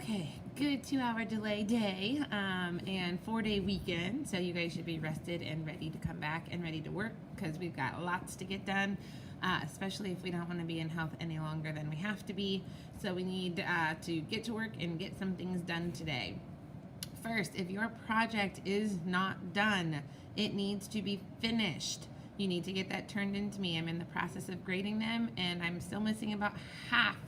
Okay, good 2-hour delay day and 4-day weekend. So you guys should be rested and ready to come back and ready to work because we've got lots to get done, especially if we don't want to be in health any longer than we have to be. So we need to get to work and get some things done today. First, if your project is not done, it needs to be finished. You need to get that turned into me. I'm in the process of grading them and I'm still missing about half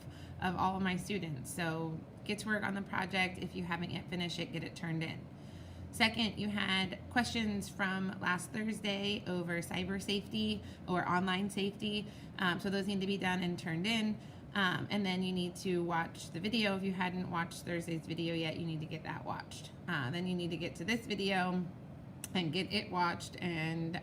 of all of my students. So get to work on the project. If you haven't yet finished it, get it turned in. Second, you had questions from last Thursday over cyber safety or online safety. So those need to be done and turned in. And then you need to watch the video. If you hadn't watched Thursday's video yet, you need to get that watched. Then you need to get to this video and get it watched, and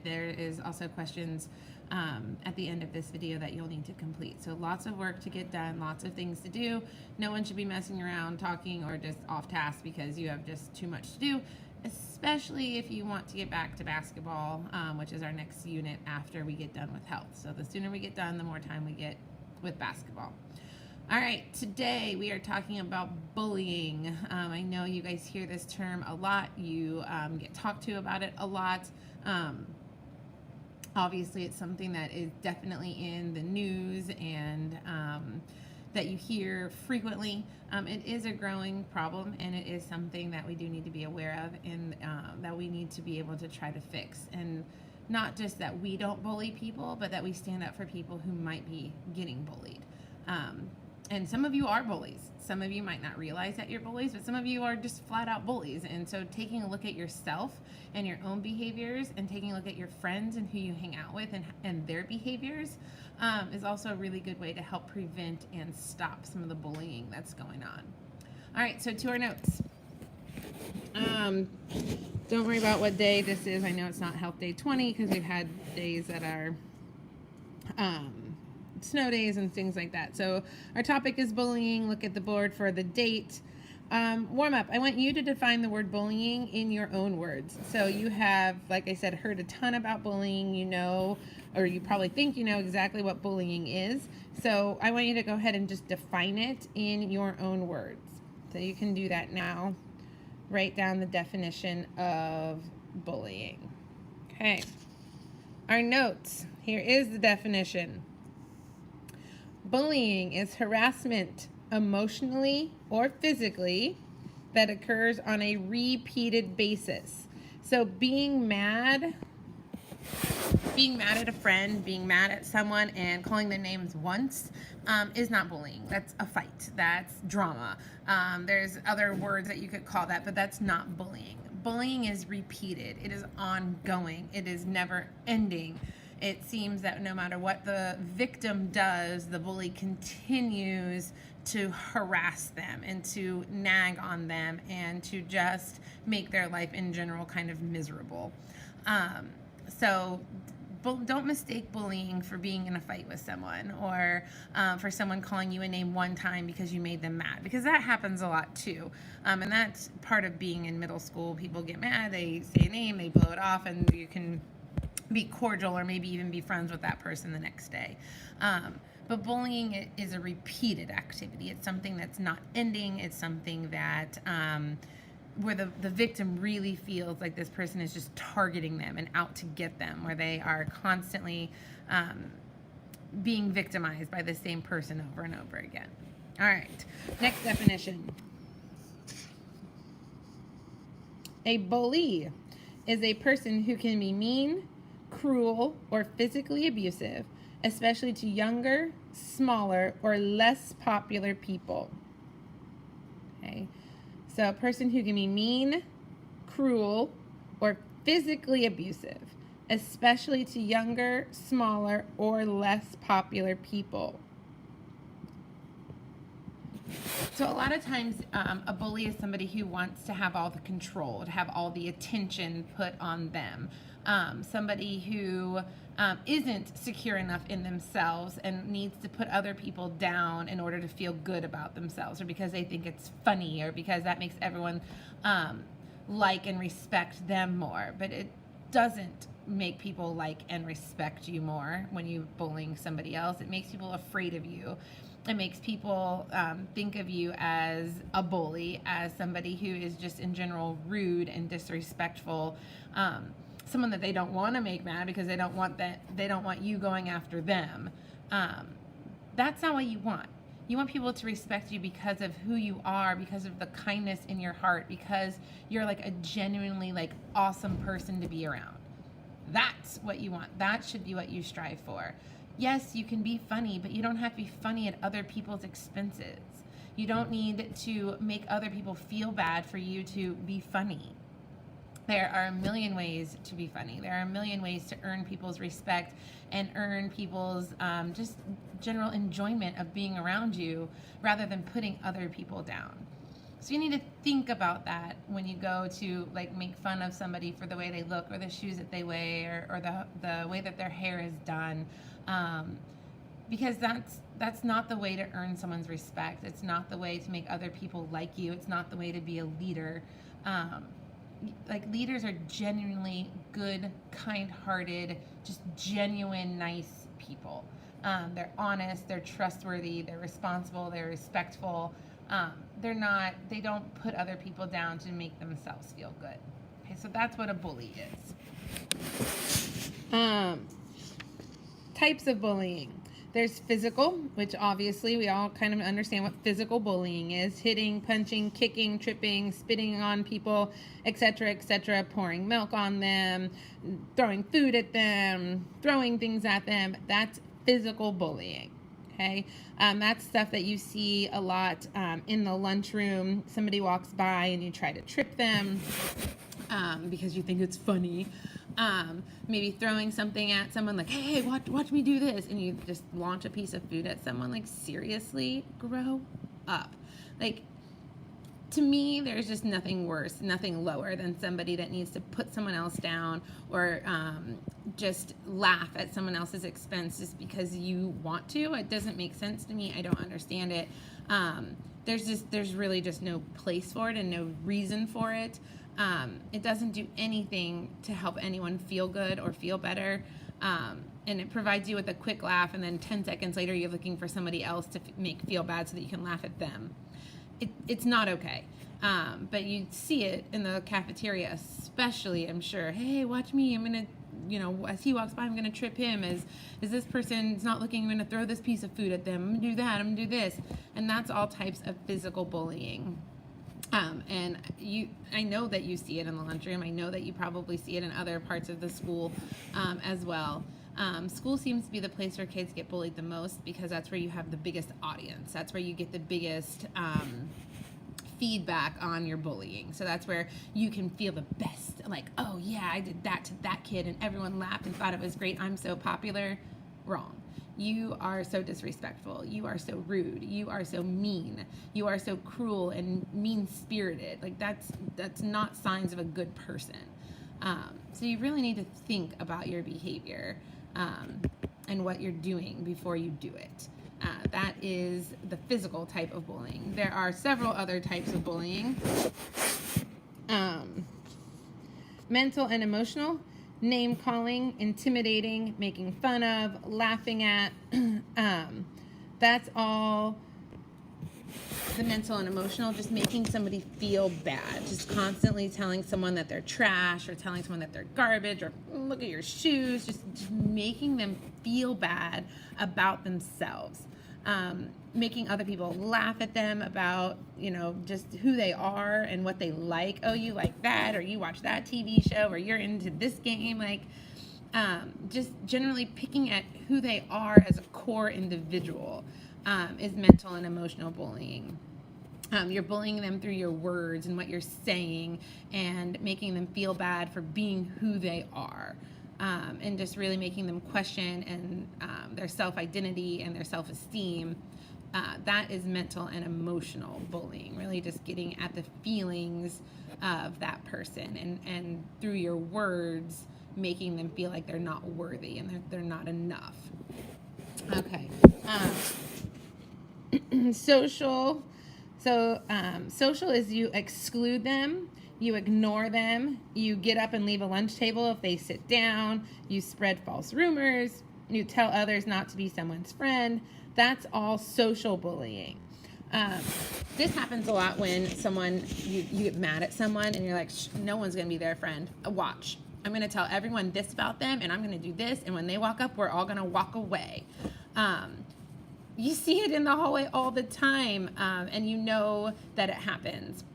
there is also questions at the end of this video that you'll need to complete. So lots of work to get done, lots of things to do. No one should be messing around, talking, or just off task because you have just too much to do, especially if you want to get back to basketball, which is our next unit after we get done with health. So the sooner we get done, the more time we get with basketball. All right, today we are talking about bullying. I know you guys hear this term a lot. You get talked to about it a lot. Obviously, it's something that is definitely in the news and that you hear frequently. It is a growing problem, and it is something that we do need to be aware of and that we need to be able to try to fix. And not just that we don't bully people, but that we stand up for people who might be getting bullied. And some of you are bullies. Some of you might not realize that you're bullies, but some of you are just flat out bullies. And so taking a look at yourself and your own behaviors and taking a look at your friends and who you hang out with and their behaviors is also a really good way to help prevent and stop some of the bullying that's going on. All right, so to our notes. Don't worry about what day this is. I know it's not Health Day 20 because we've had days that are snow days and things like that. So our topic is bullying. Look at the board for the date. Warm up. I want you to define the word bullying in your own words. So you have, like I said, heard a ton about bullying. You know, or you probably think you know exactly what bullying is. So I want you to go ahead and just define it in your own words. So you can do that now. Write down the definition of bullying. Okay. Our notes. Here is the definition. Bullying is harassment, emotionally or physically, that occurs on a repeated basis. So being mad at a friend, being mad at someone and calling their names once is not bullying. That's a fight. That's drama. There's other words that you could call that, but that's not bullying. Bullying is repeated. It is ongoing. It is never ending. It seems that no matter what the victim does, the bully continues to harass them and to nag on them and to just make their life in general kind of miserable. So don't mistake bullying for being in a fight with someone or for someone calling you a name one time because you made them mad, because that happens a lot too. And that's part of being in middle school. People get mad, they say a name, they blow it off, and you can be cordial or maybe even be friends with that person the next day. But bullying is a repeated activity. It's something that's not ending. It's something that where the victim really feels like this person is just targeting them and out to get them, where they are constantly being victimized by the same person over and over again. All right, next definition. A bully is a person who can be mean, cruel, or physically abusive, especially to younger, smaller, or less popular people. Okay, so a person who can be mean, cruel, or physically abusive, especially to younger, smaller, or less popular people. So a lot of times a bully is somebody who wants to have all the control, to have all the attention put on them. Somebody who isn't secure enough in themselves and needs to put other people down in order to feel good about themselves, or because they think it's funny, or because that makes everyone like and respect them more. But it doesn't make people like and respect you more when you're bullying somebody else. It makes people afraid of you. It makes people think of you as a bully, as somebody who is just in general rude and disrespectful, someone that they don't want to make mad because they don't want you going after them. That's not what you want. You want people to respect you because of who you are, because of the kindness in your heart, because you're like a genuinely like awesome person to be around. That's what you want. That should be what you strive for. Yes, you can be funny, but you don't have to be funny at other people's expenses. You don't need to make other people feel bad for you to be funny. There are a million ways to be funny. There are a million ways to earn people's respect and earn people's just general enjoyment of being around you rather than putting other people down. So you need to think about that when you go to like make fun of somebody for the way they look or the shoes that they wear or the way that their hair is done, because that's not the way to earn someone's respect. It's not the way to make other people like you. It's not the way to be a leader. Like leaders are genuinely good, kind-hearted, just genuine, nice people. They're honest, they're trustworthy, they're responsible, they're respectful. They don't put other people down to make themselves feel good. Okay, so that's what a bully is. Types of bullying. There's physical, which obviously we all kind of understand what physical bullying is. Hitting, punching, kicking, tripping, spitting on people, etc., pouring milk on them, throwing food at them, throwing things at them. That's physical bullying. Okay, that's stuff that you see a lot in the lunchroom. Somebody walks by and you try to trip them because you think it's funny. Maybe throwing something at someone like, hey, watch me do this, and you just launch a piece of food at someone. Like, seriously, grow up. Like, to me, there's just nothing worse, nothing lower than somebody that needs to put someone else down or just laugh at someone else's expense just because you want to. It doesn't make sense to me. I don't understand it. There's really just no place for it and no reason for it. It doesn't do anything to help anyone feel good or feel better. And it provides you with a quick laugh, and then 10 seconds later you're looking for somebody else to make feel bad so that you can laugh at them. It's not okay. But you see it in the cafeteria especially, I'm sure. Hey, watch me. I'm going to, as he walks by, I'm going to trip him. As this person's not looking, I'm going to throw this piece of food at them. I'm going to do that. I'm going to do this. And that's all types of physical bullying. And I know that you see it in the lunchroom. I know that you probably see it in other parts of the school as well. School seems to be the place where kids get bullied the most because that's where you have the biggest audience. That's where you get the biggest feedback on your bullying. So that's where you can feel the best. Like, oh yeah, I did that to that kid and everyone laughed and thought it was great. I'm so popular. Wrong. You are so disrespectful. You are so rude. You are so mean. You are so cruel and mean-spirited. Like that's not signs of a good person. So you really need to think about your behavior and what you're doing before you do it. That is the physical type of bullying. There are several other types of bullying. Mental and emotional. Name calling, intimidating, making fun of, laughing at. That's all the mental and emotional, just making somebody feel bad. Just constantly telling someone that they're trash or telling someone that they're garbage or look at your shoes. Just making them feel bad about themselves. Making other people laugh at them about, just who they are and what they like. Oh, you like that, or you watch that TV show, or you're into this game. Like, just generally picking at who they are as a core individual is mental and emotional bullying. You're bullying them through your words and what you're saying and making them feel bad for being who they are. And just really making them question and their self-identity and their self-esteem. That is mental and emotional bullying, really just getting at the feelings of that person and through your words making them feel like they're not worthy and they're not enough. Okay. Social. So social is you exclude them, you ignore them, you get up and leave a lunch table if they sit down, you spread false rumors, you tell others not to be someone's friend. That's all social bullying. This happens a lot when you get mad at someone and you're like, no one's going to be their friend. Watch. I'm going to tell everyone this about them, and I'm going to do this, and when they walk up, we're all going to walk away. You see it in the hallway all the time, and you know that it happens.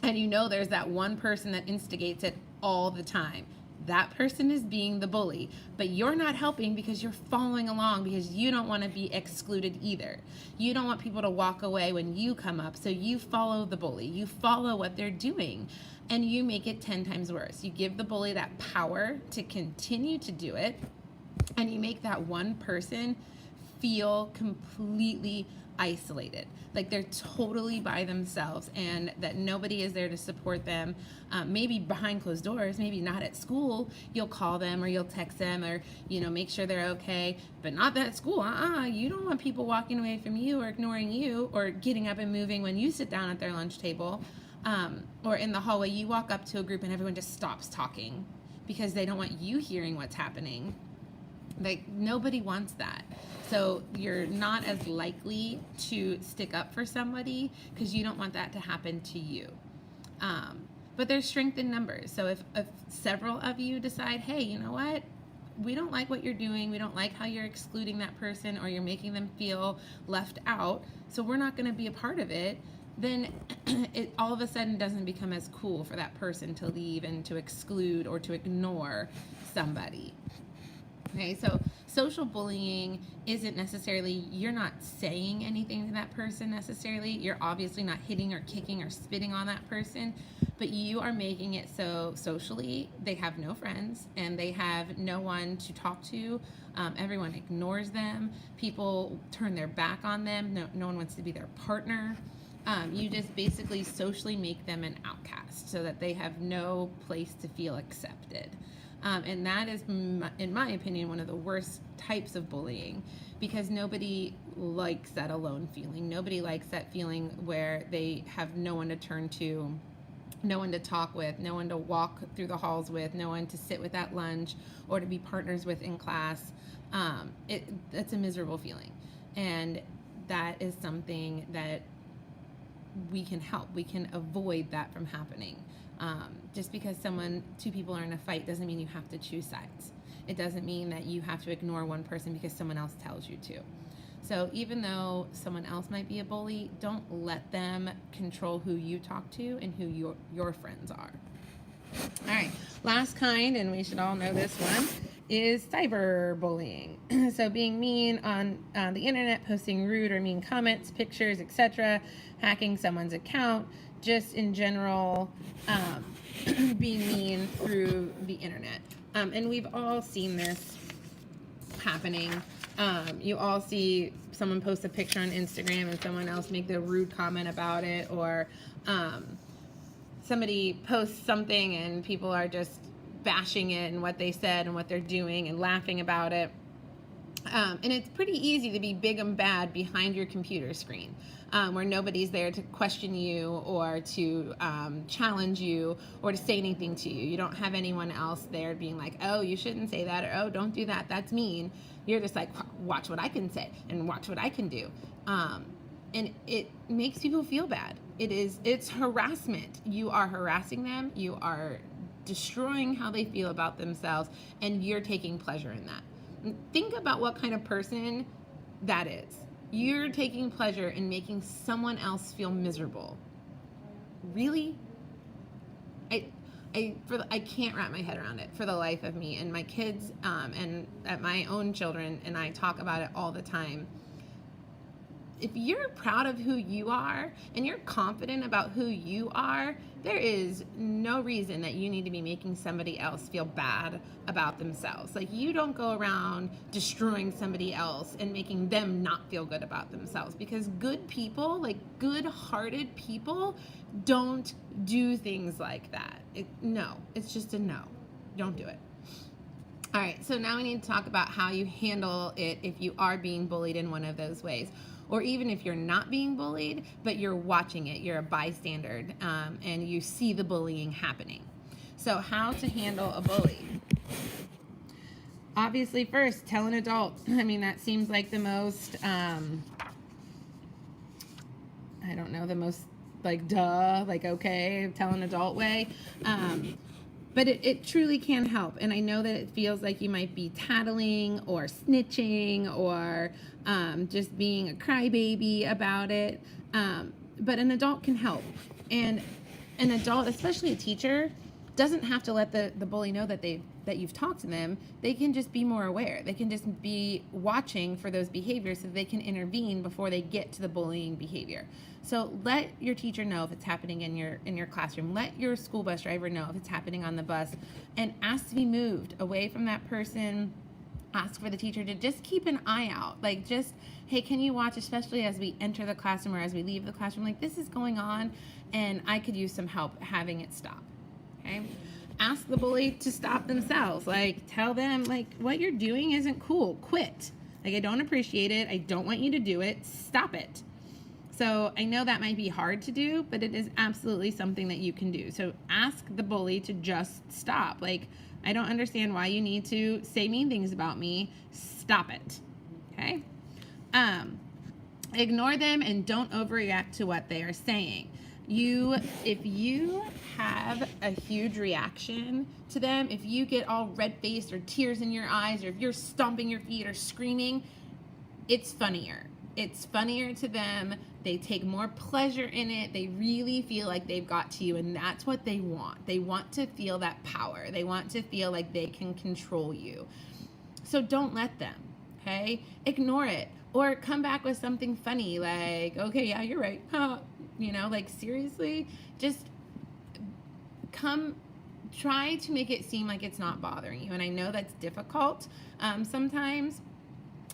And you know there's that one person that instigates it all the time. That person is being the bully, but you're not helping because you're following along because you don't want to be excluded either. You don't want people to walk away when you come up, so you follow the bully. You follow what they're doing, and you make it 10 times worse. You give the bully that power to continue to do it, and you make that one person feel completely isolated, like they're totally by themselves and that nobody is there to support them. Maybe behind closed doors, maybe not at school, you'll call them or you'll text them or make sure they're okay, but not at school. You don't want people walking away from you or ignoring you or getting up and moving when you sit down at their lunch table, or in the hallway you walk up to a group and everyone just stops talking because they don't want you hearing what's happening. Like, nobody wants that. So you're not as likely to stick up for somebody because you don't want that to happen to you. But there's strength in numbers. So if several of you decide, hey, you know what? We don't like what you're doing. We don't like how you're excluding that person or you're making them feel left out. So we're not going to be a part of it. Then it all of a sudden doesn't become as cool for that person to leave and to exclude or to ignore somebody. Okay, so social bullying isn't necessarily, you're not saying anything to that person necessarily. You're obviously not hitting or kicking or spitting on that person, but you are making it so socially they have no friends and they have no one to talk to. Everyone ignores them. People turn their back on them. No one wants to be their partner. You just basically socially make them an outcast so that they have no place to feel accepted. And that is, in my opinion, one of the worst types of bullying because nobody likes that alone feeling. Nobody likes that feeling where they have no one to turn to, no one to talk with, no one to walk through the halls with, no one to sit with at lunch or to be partners with in class. That's a miserable feeling. And that is something that we can help. We can avoid that from happening. Just because two people are in a fight doesn't mean you have to choose sides. It doesn't mean that you have to ignore one person because someone else tells you to. So even though someone else might be a bully, don't let them control who you talk to and who your friends are. All right, last kind, and we should all know this one, is cyberbullying. So being mean on the internet, posting rude or mean comments, pictures, etc., hacking someone's account, just in general, being mean through the internet. And we've all seen this happening. You all see someone post a picture on Instagram and someone else make the rude comment about it, or somebody posts something and people are just bashing it and what they said and what they're doing and laughing about it. And it's pretty easy to be big and bad behind your computer screen, where nobody's there to question you or to challenge you or to say anything to you. You don't have anyone else there being like, oh, you shouldn't say that, or oh, don't do that, that's mean. You're just like, watch what I can say and watch what I can do. And it makes people feel bad. It's harassment. You are harassing them. You are destroying how they feel about themselves, and you're taking pleasure in that. Think about what kind of person that is. You're taking pleasure in making someone else feel miserable. Really? I can't wrap my head around it for the life of me. And my kids and my own children and I talk about it all the time. If you're proud of who you are and you're confident about who you are, there is no reason that you need to be making somebody else feel bad about themselves. Like, you don't go around destroying somebody else and making them not feel good about themselves, because good people, like good-hearted people, don't do things like that. No, it's just a no. Don't do it. All right, so now we need to talk about how you handle it if you are being bullied in one of those ways. Or even if you're not being bullied, but you're watching it, you're a bystander, and you see the bullying happening. So how to handle a bully. Obviously, first, tell an adult. I mean, that seems like the most, I don't know, the most, like, duh, like, okay, tell an adult way. But it truly can help. And I know that it feels like you might be tattling or snitching or just being a crybaby about it. But an adult can help. And an adult, especially a teacher, doesn't have to let the bully know that you've talked to them. They can just be more aware. They can just be watching for those behaviors so they can intervene before they get to the bullying behavior. So let your teacher know if it's happening in your classroom. Let your school bus driver know if it's happening on the bus, and ask to be moved away from that person. Ask for the teacher to just keep an eye out. Like, just, hey, can you watch, especially as we enter the classroom or as we leave the classroom, like, this is going on and I could use some help having it stop. Okay? Ask the bully to stop themselves. Like, tell them, like, what you're doing isn't cool. Quit. Like, I don't appreciate it. I don't want you to do it. Stop it. So I know that might be hard to do, but it is absolutely something that you can do. So ask the bully to just stop. Like, I don't understand why you need to say mean things about me. Stop it. Okay? Ignore them and don't overreact to what they are saying. If you have a huge reaction to them, if you get all red-faced or tears in your eyes, or if you're stomping your feet or screaming, it's funnier. It's funnier to them. They take more pleasure in it. They really feel like they've got to you, and that's what they want. They want to feel that power. They want to feel like they can control you. So don't let them, okay? Ignore it. Or come back with something funny, like, okay, yeah, you're right. Huh. You know, like, seriously, just try to make it seem like it's not bothering you. And I know that's difficult sometimes,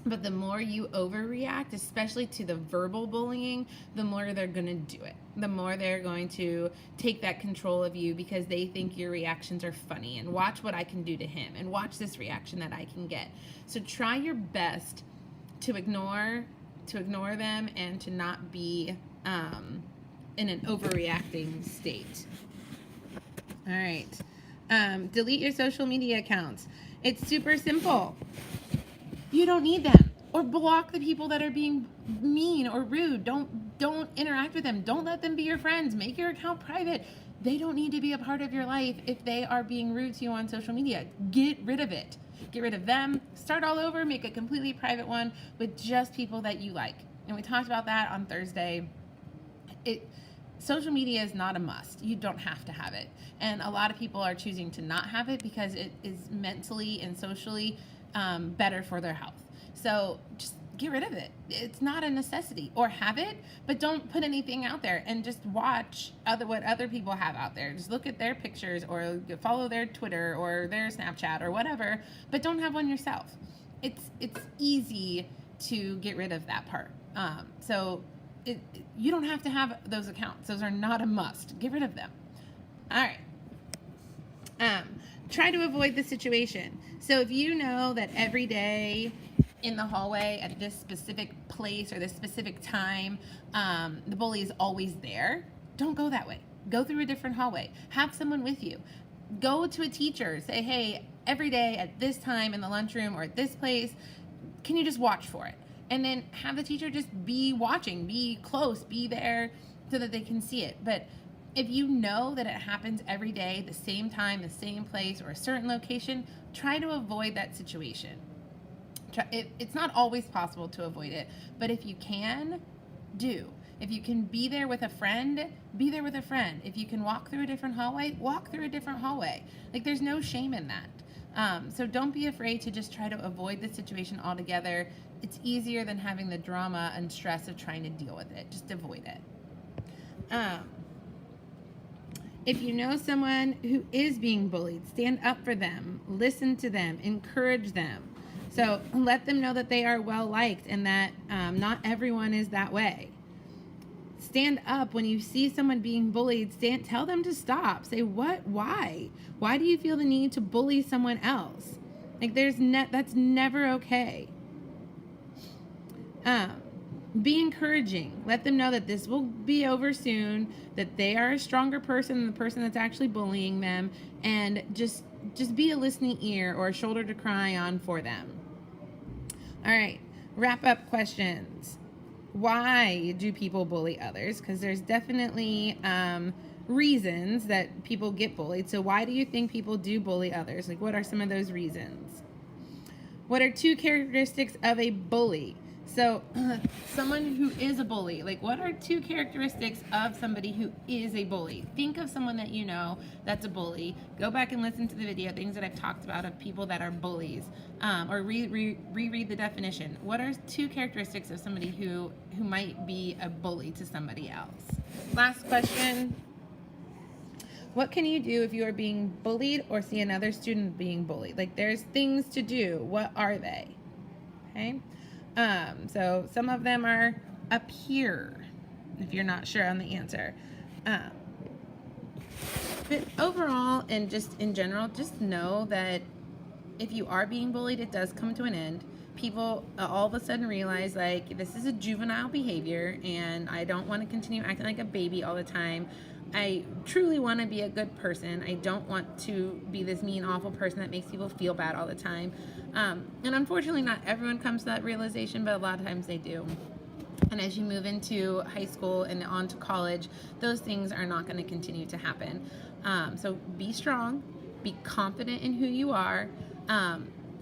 but the more you overreact, especially to the verbal bullying, the more they're going to do it. The more they're going to take that control of you because they think your reactions are funny. And watch what I can do to him, and watch this reaction that I can get. So try your best to ignore them and to not be in an overreacting state. All right. Delete your social media accounts. It's super simple. You don't need them. Or block the people that are being mean or rude. Don't interact with them. Don't let them be your friends. Make your account private. They don't need to be a part of your life if they are being rude to you on social media. Get rid of it. Get rid of them. Start all over. Make a completely private one with just people that you like. And we talked about that on Thursday. Social media is not a must. You don't have to have it. And a lot of people are choosing to not have it because it is mentally and socially better for their health. So just get rid of it. It's not a necessity. Or have it, but don't put anything out there, and just watch what other people have out there. Just look at their pictures or follow their Twitter or their Snapchat or whatever, but don't have one yourself. It's easy to get rid of that part. You don't have to have those accounts. Those are not a must. Get rid of them. All right. Try to avoid the situation. So if you know that every day in the hallway at this specific place or this specific time, the bully is always there, don't go that way. Go through a different hallway. Have someone with you. Go to a teacher. Say, hey, every day at this time in the lunchroom or at this place, can you just watch for it? And then have the teacher just be watching, be close, be there so that they can see it. But if you know that it happens every day, the same time, the same place, or a certain location, try to avoid that situation. It's not always possible to avoid it, but if you can, do. If you can be there with a friend, be there with a friend. If you can walk through a different hallway, walk through a different hallway. Like, there's no shame in that. So don't be afraid to just try to avoid the situation altogether. It's easier than having the drama and stress of trying to deal with it. Just avoid it. If you know someone who is being bullied, stand up for them, listen to them, encourage them. So let them know that they are well liked and that not everyone is that way. Stand up when you see someone being bullied. Tell them to stop. Say, what? Why? Why do you feel the need to bully someone else? Like, that's never okay. be encouraging. Let them know that this will be over soon, that they are a stronger person than the person that's actually bullying them, and just be a listening ear or a shoulder to cry on for them. All right, wrap up questions. Why do people bully others? Because there's definitely reasons that people get bullied. So why do you think people do bully others? Like, what are some of those reasons? What are 2 characteristics of a bully? So someone who is a bully, like, what are 2 characteristics of somebody who is a bully? Think of someone that you know that's a bully. Go back and listen to the video, things that I've talked about of people that are bullies, or reread the definition. What are 2 characteristics of somebody who might be a bully to somebody else? Last question. What can you do if you are being bullied or see another student being bullied? Like, there's things to do. What are they? Okay. So some of them are up here, if you're not sure on the answer. But overall, and just in general, just know that if you are being bullied, it does come to an end. People all of a sudden realize, like, this is a juvenile behavior, and I don't want to continue acting like a baby all the time. I truly want to be a good person. I don't want to be this mean, awful person that makes people feel bad all the time. And unfortunately, not everyone comes to that realization, but a lot of times they do. And as you move into high school and on to college, those things are not going to continue to happen. So be strong, be confident in who you are.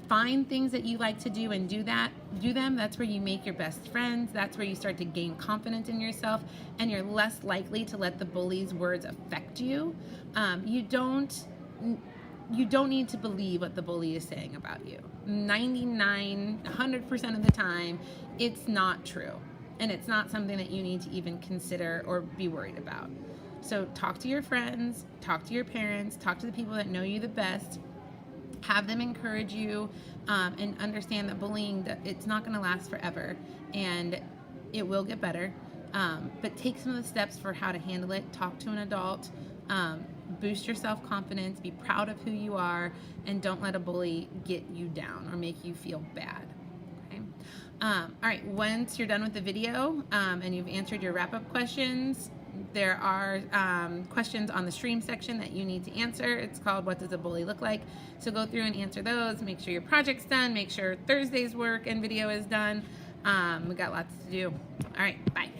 Find things that you like to do and do them. That's where you make your best friends. That's where you start to gain confidence in yourself, and you're less likely to let the bully's words affect you. You don't need to believe what the bully is saying about you. 100% of the time, it's not true. And it's not something that you need to even consider or be worried about. So talk to your friends, talk to your parents, talk to the people that know you the best. Have them encourage you, and understand that bullying, it's not going to last forever, and it will get better. But take some of the steps for how to handle it. Talk to an adult. Boost your self-confidence. Be proud of who you are, and don't let a bully get you down or make you feel bad. Okay. All right. Once you're done with the video and you've answered your wrap-up questions, there are questions on the stream section that you need to answer. It's called "What Does a Bully Look Like?" So go through and answer those. Make sure your project's done. Make sure Thursday's work and video is done. We got lots to do. All right, bye.